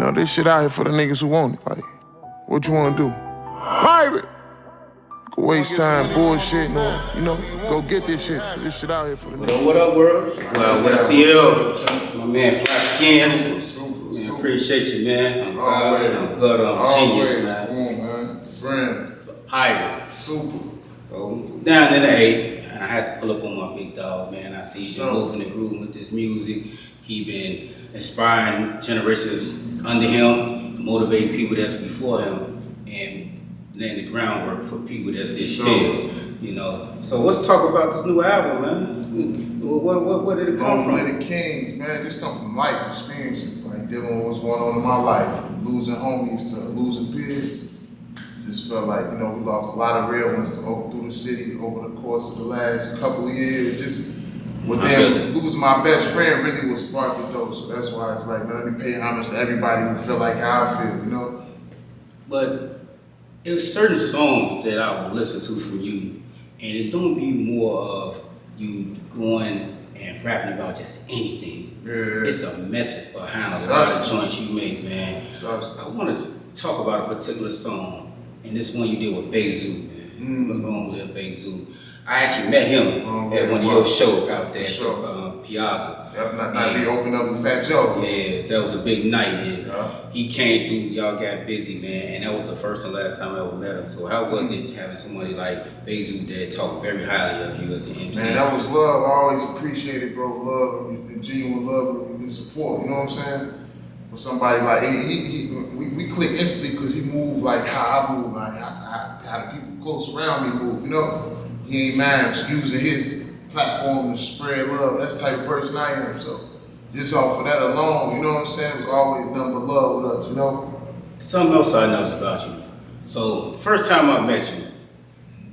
know, this shit out here for the niggas who want it. Like, what you wanna do? Pirate! You can waste time bullshitting or, you know, go get this shit. This shit out here for the niggas. What up, world? L.I.F.E CL. My man, Skinz. Man, appreciate you, man. I'm proud, I'm good, I'm genius, man. Come on, man. Friend. Pirate. Super. So, down in the 8, and I had to pull up on my big dog, man. I see you moving and grooving with this music. He been inspiring generations under him, motivating people that's before him, and laying the groundwork for people that's his peers. You know. So let's talk about this new album, man. Where did it come from? The Kings, man. It just come from life experiences, like dealing with what's going on in my life, from losing homies to losing peers. Just felt like, you know, we lost a lot of real ones through the city over the course of the last couple of years. Just with them losing my best friend really was sparked the dope. So that's why it's like, man, let me pay homage to everybody who feel like how I feel, you know? But there's certain songs that I will listen to from you, and it don't be more of you going and rapping about just anything. Yeah. It's a message behind a lot of joints you make, man. I want to talk about a particular song, and this one you did with Bezu, man. Long live Bezu. I actually met him at one of your shows out there at Piazza. Yep, he opened up with Fat Joe. Yeah, that was a big night, and he came through, y'all got busy, man, and that was the first and last time I ever met him. So how was it having somebody like Bezu that talked very highly of you as an MC? Man, that was love. I always appreciated, bro, love and genuine love and support, you know what I'm saying? With somebody like, we clicked instantly because he moved like how I move, like how the people close around me move, you know? He ain't mind using his platform to spread love. That's the type of person I am. So just off of that alone, you know what I'm saying? It was always nothing but love with us, you know? Something else I noticed about you. So first time I met you,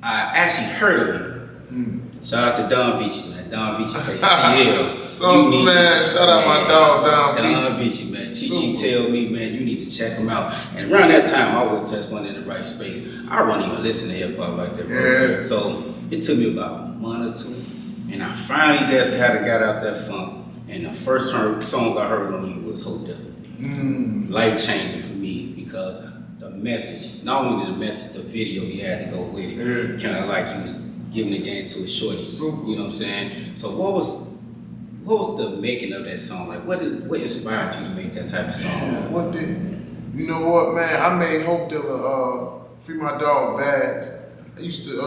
I actually heard of you. Shout out to Don Vici, man. Don Vici say, CL. Shout out my dog, Don Vici, man. Chi tell me, man, you need to check him out. And around that time, I was just one in the right space. I wasn't even listening to hip hop like that, bro. Yeah. So it took me about a month or two, and I finally just kind of got out that funk. And the first song I heard on you was Hope Devil. Life changing for me because the message, not only the message, the video you had to go with it, kind of like you was giving the game to a shorty. You know what I'm saying? So what was the making of that song? Like what inspired you to make that type of song? You know what, man? I made Hope Dealer Free My Dog Bags. I used to I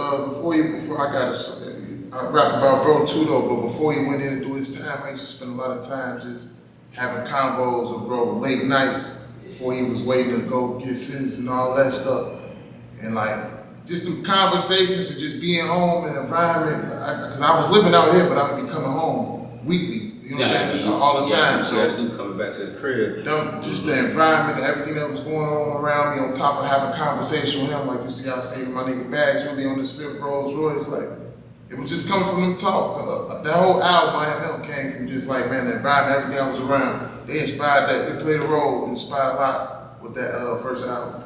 rap about bro too though, but before he went in to do his time, I used to spend a lot of time just having convos with bro late nights before he was waiting to go get sentenced and all that stuff. And like, just the conversations and just being home in the environment, because I was living out here, but I would be coming home weekly, you know what I'm saying, all the time. So coming back to the crib. Just the environment and everything that was going on around me, on top of having a conversation with him, like you see I saving my nigga bags really on this 5th Rolls Royce, like, it was just coming from them talks. That whole album I had came from just like, man, the environment, everything I was around. They inspired that, they played a role, inspired a lot with that first album.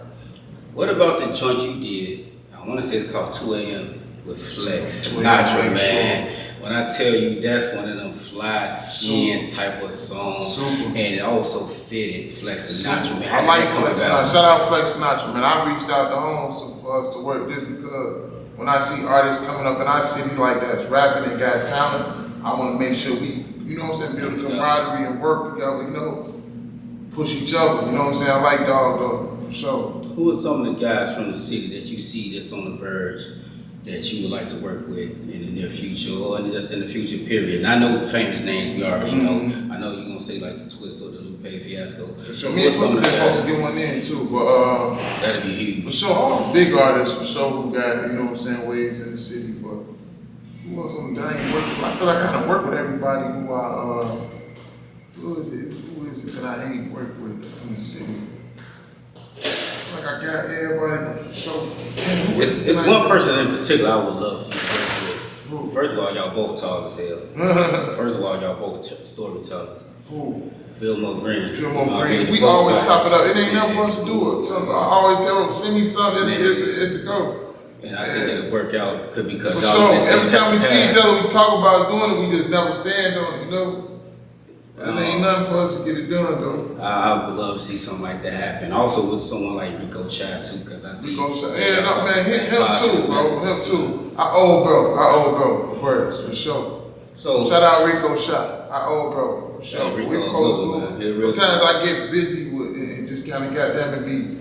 What about the joint you did? I want to say it's called 2 a.m. with Flex. Sinatra, man. When I tell you that's one of them fly Skins type of songs, and it also fitted Flex Sinatra, man. I like Flex Sinatra. Shout out Flex Sinatra, man. I reached out to home for us to work just because when I see artists coming up in our city like that's rapping and got talent, I want to make sure we, you know what I'm saying, build a camaraderie and work together, you know, push each other, you know what I'm saying? I like dog though, for sure. Who are some of the guys from the city that you see that's on the verge that you would like to work with in the near future or just in the future period? And I know the famous names we already know. I know you're going to say like the Twist or the Lupe Fiasco. For sure. Me and Twist have been supposed to get one in too, but that'd be huge. For sure, all the big artists for sure who got, you know what I'm saying, waves in the city, but who else on that I ain't working with? I feel like I gotta work with everybody who who is it that I ain't worked with in the city? Like I got everybody for sure. It's one person in particular I would love for you to work with. First of all, y'all both tall as hell. First of all, y'all both storytellers. Who? Fillmore Green. Fillmore Green. We always top it up. It ain't nothing for us to do it. I always tell them, send me something, it's a go. And I think it'll work out, could because for sure. Every time we see each other, we talk about doing it, we just never stand on it, you know? It ain't nothing for us to get it done though. I would love to see something like that happen. Also with someone like Rico Shot too, because I see. Rico Shot, yeah, no, man, him too, bro. Him too. I owe bro first for sure. So shout out Rico Shot. I owe bro for sure. Hey, We supposed to do. Sometimes I get busy with it and just kind of goddamn it be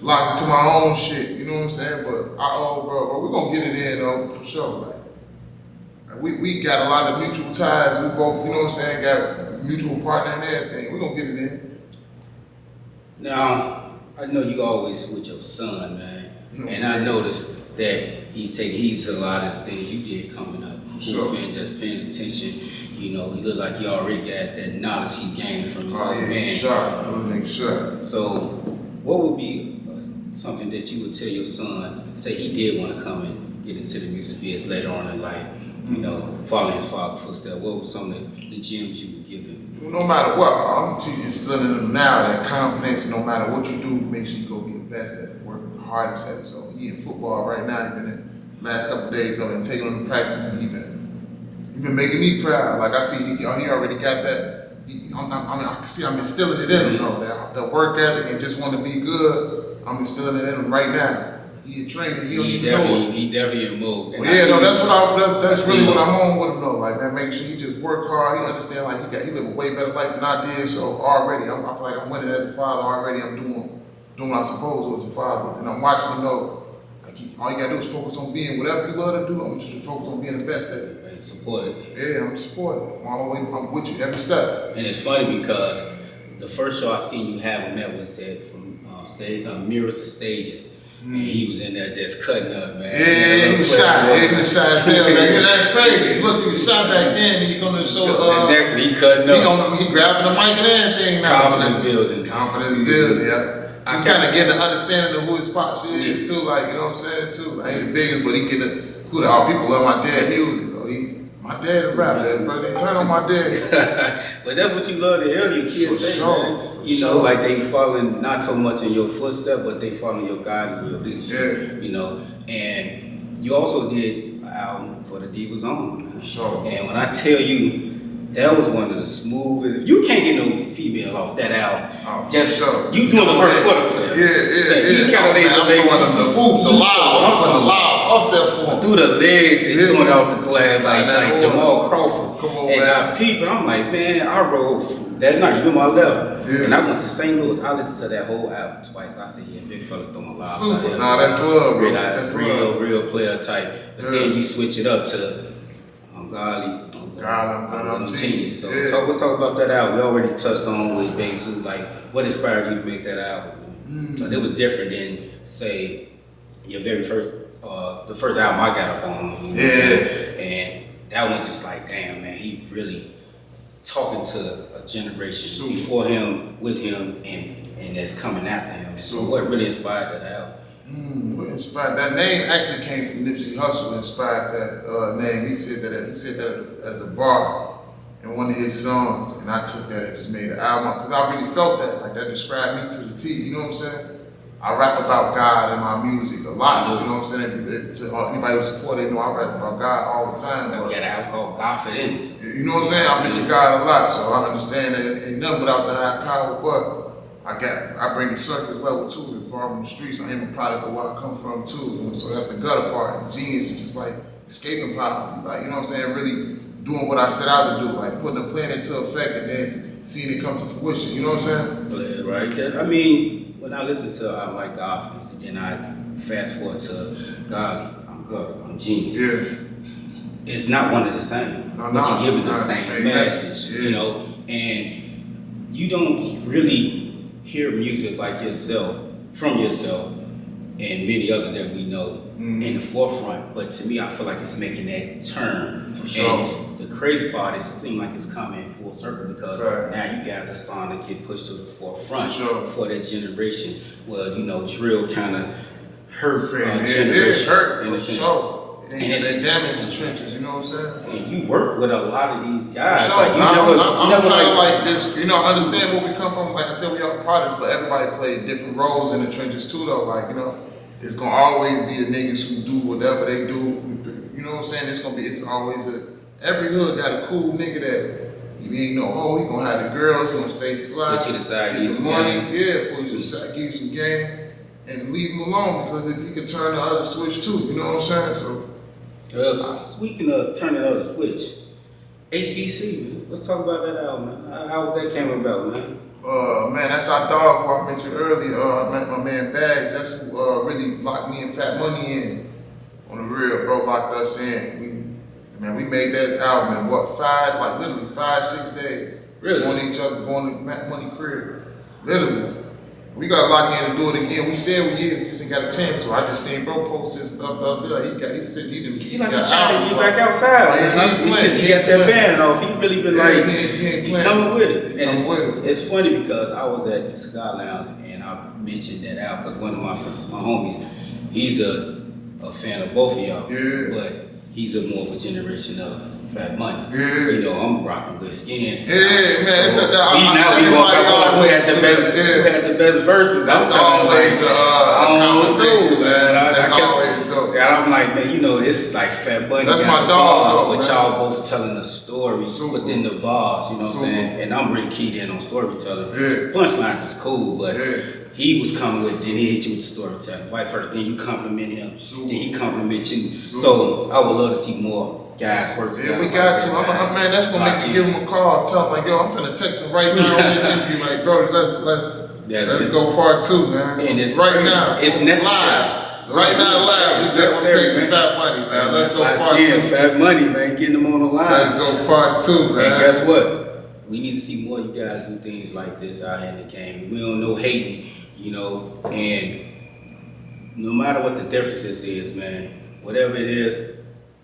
locked into my own shit. You know what I'm saying? But I owe bro. We're gonna get it in though for sure. Like we got a lot of mutual ties. We both, you know what I'm saying, got mutual partner and everything. We're gonna get it in. Now, I know you always with your son, man. And I noticed that he's taking heed to a lot of the things you did coming up. Sure. Been just paying attention. You know, he looked like he already got that knowledge he gained from his old man. Sure. So, what would be something that you would tell your son, say he did want to come and get into the music business later on in life, you know, following his father's footsteps? What were some of the gems you would give him? No matter what, I'm instilling in him now that confidence. No matter what you do, make sure you go be the best at it, working the hardest at it. So he in football right now. He been in the last couple of days. I've been taking him to practice, and he been making me proud. Like I see, he already got that. I can see I'm instilling it in him. Though, the work ethic and just want to be good. I'm instilling it in him right now. He in training. He definitely in mode. Well, yeah, no, that's really what I'm on with him though. Like, man, make sure he just work hard. He understand like he live a way better life than I did. So already, I feel like I'm winning as a father. Already, I'm doing what I'm supposed to as a father, and I'm watching him know. Like, all you gotta do is focus on being whatever you love to do. I want you to focus on being the best at it. And support it. Yeah, I'm supporting. I'm with you every step. And it's funny because the first show I seen you have him at was at from Mirrors to Stages. And he was in there just cutting up, man. Yeah, he was shot. He was shot as hell. That's crazy. Look, he was shot back then. He gonna show. And next he cutting up. He grabbing the mic and everything now. Confidence building. Yeah. He kind of getting an understanding of who his pops is too. Like, you know what I'm saying too. I ain't the biggest, but he getting cool. All people love my dad music. My dad a rapper. First they turn on my dad. But that's what you love to hear your kids say, man. You know, like they following not so much in your footsteps, but they following your guidance and your leadership. Yeah. You know, and you also did an album for the Divas On. For sure. And when I tell you, that was one of the smoothest. You can't get no female off that album. Just sure. You doing the work for the player. Yeah. You kind of laid the loud. I'm putting the loud up there for him. Through the legs and doing it off the glass like Jamal Crawford. Come on, and I peeped, and I'm like, man, I rode that night. You know my left. Yeah. And I went to St. Louis. I listened to that whole album twice. I said, yeah, big fella throwing loud. Super. Nah, that's love, bro. That's real player type. But then you switch it up to I'm genius. So let's talk about that album. We already touched on with Bezu. Like, what inspired you to make that album? Because it was different than, say, your very first, the first album I got up on. You know and that one just like, damn, man, he really talking to a generation before him, with him, and that's coming after him. So what really inspired that album? What inspired that name actually came from Nipsey Hussle. Inspired that name. He said that as a bar in one of his songs, and I took that and just made an album because I really felt that. Like that described me to the T. You know what I'm saying? I rap about God in my music a lot. You know what I'm saying? To anybody who support it, know I rap about God all the time. We got an album called Godfidence. You know what I'm saying? I mention God a lot, so I understand that it ain't nothing without the high power, but I bring the surface level too. If I'm on the streets, I am a product of where I come from too. So that's the gutter part. And genius is just like escaping poverty. Like, you know what I'm saying? Really doing what I set out to do. Like putting a plan into effect and then seeing it come to fruition. You know what I'm saying? Right. I mean, when I listen to an album like Godfidence, and then I fast forward to God, I'm genius. Yeah. It's not one of the same. But you're giving the same message, you know, and you don't really hear music like yourself, from yourself, and many others that we know in the forefront. But to me, I feel like it's making that turn. For sure. And the crazy part is it seems like it's coming full circle because now you guys are starting to get pushed to the forefront for that generation. Well, you know, drill kind of hurt generation. It hurt in a for sense. sure. And it damaged the trenches, you know what I'm saying? And you work with a lot of these guys. Sure. Like, I'm trying to like this, you know, understand where we come from. Like I said, we are products, but everybody played different roles in the trenches too, though. Like, you know, it's gonna always be the niggas who do whatever they do. You know what I'm saying? It's always every hood got a cool nigga that ain't no, oh, he gonna have the girls, he gonna stay fly. Put you to side, get the money, yeah, put you to the side, give you some game, and leave him alone because if he could turn the other switch too, you know what I'm saying? So. Speaking of turning the other switch, HBC, man. Let's talk about that album, man. How that came about, man? Man, that's our dog who I mentioned earlier. My man Bags. That's who really locked me and Fat Money in. On the real, bro, locked us in. We made that album in what, literally 5-6 days. Really? On each other, going to Matt Money crib. Literally. We got locked in to do it again. We said we just ain't got a chance to. I just seen bro post this stuff up there. He said he didn't. He like he's trying to get back outside. He got that band off. He really been he coming with it. And it's funny because I was at the Sky Lounge and I mentioned that out because one of my homies, he's a fan of both of y'all. Yeah. But he's a more of a generation of Fat Money. Yeah. You know, I'm rocking good Skinz. Yeah, man. So now we going back on who had the best verses. That's always a conversation, man. That's always dope. And I'm like, man, you know, it's like Fat Money. That's my dog, but y'all both telling a story within the bars, you know what I'm saying? And I'm really keyed in on storytelling. Yeah. Punchlines is cool, but he was coming with, then he hit you with storytelling. Vice versa, then you compliment him, then he compliment you. So I would love to see more guys work together. Yeah, we got to. Man, that's gonna make me give him a call. Tell him like, yo, I'm finna text him right now on this interview. Like, bro, let's go part 2, man. And it's right now. It's necessary. Live. Right now, live. It's definitely texting Fat Money, man. Let's go part 2. Fat Money, man, getting them on the line. Let's go part 2, man. And guess what? We need to see more you guys do things like this out here in the game. We don't know hating, you know, and no matter what the differences is, man, whatever it is,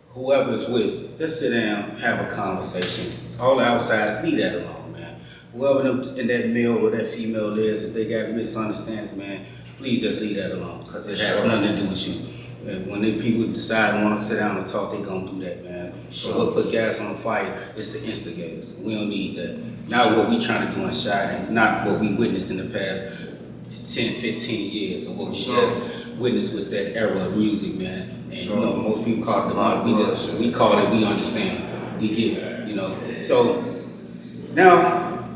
whoever is with, just sit down, have a conversation. All the outsiders, leave that alone, man. Whoever them in that male or that female is, if they got misunderstandings, man, please just leave that alone, because it has nothing to do with you. And when the people decide and want to sit down and talk, they gonna do that, man. So we'll put gas on the fire. It's the instigators. We don't need that. Not what we trying to do in shot, and not what we witnessed in the past 10, 15 years, or what we just witnessed with that era of music, man. And you know, most people call it demonic. We call it, we understand. We get it, you know. So now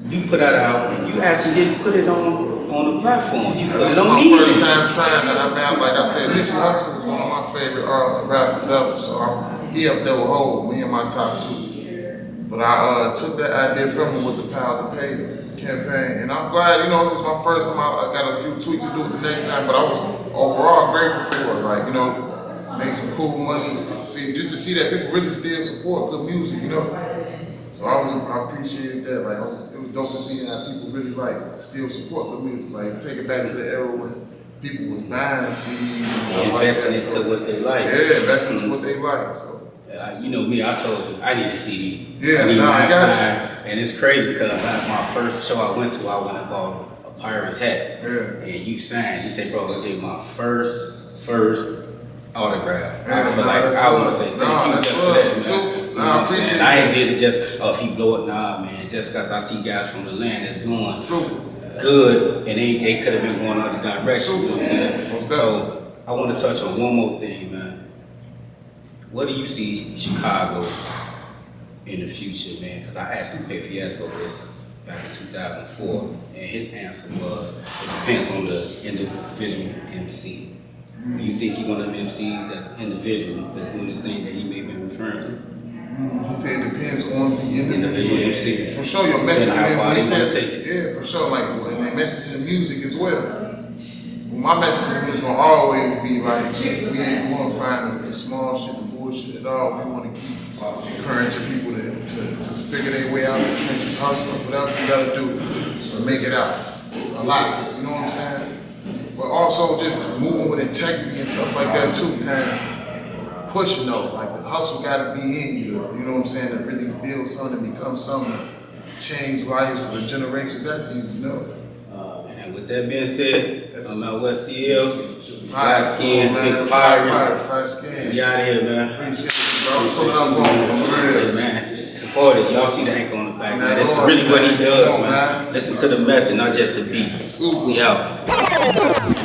you put that out and you actually didn't put it on the platform. You put it on me. First time trying that. Like I said, Nipsey Hussle was one of my favorite rappers ever. So he up there with Hov, me in my top 2. But I took that idea from him with the Power to Pay campaign, and I'm glad, you know, it was my first time. I got a few tweaks to do it the next time, but I was overall grateful for it. Like, you know, made some cool money. Just to see that people really still support good music, you know. So I appreciated that. Like, it was dope to see how people really like still support good music. Like, take it back to the era when people was buying CDs and stuff investing like that. into what they like. Yeah, investing into what they like. So. You know me, I told you, I need a CD. Yeah, I need my sign. And it's crazy because my first show I went to, I went and bought a Pirates hat. Yeah. And you signed. You said, bro, I gave my first autograph. Yeah, I feel like I want to say thank you just for that. So, I appreciate it. I ain't did it just, if you blow it, nah, man. Just because I see guys from the land that's doing good and they could have been going other direction. You know what I'm saying? So, I want to touch on one more thing, man. What do you see Chicago in the future, man? Because I asked Lupe Fiasco this back in 2004, and his answer was, it depends on the individual MC. Do you think he's one of them MCs that's individual, that's doing this thing that he may have been referring to? He said it depends on the individual MC. For sure, your message. Yeah, for sure. Like, and the message in the music as well. My message is gonna always be like, we ain't gonna find the small shit, the bullshit at all. We want to keep encouraging people to figure their way out of the trenches, hustling, whatever you gotta do to make it out alive. You know what I'm saying? But also just moving with integrity and stuff like that too, man. Pushing though, like the hustle gotta be in you. You know what I'm saying? To really build something and become something, change lives for the generations after you. You know. And with that being said, I'm L.I.F.E CL, Fly Skin, Big Pirate. Fly Skin. We out here, man. Appreciate it, bro. Pulling up on Hey, man. Support it. Y'all see the anchor on the back, man. This is really what he does, man. Listen to the message, not just the beat. We out.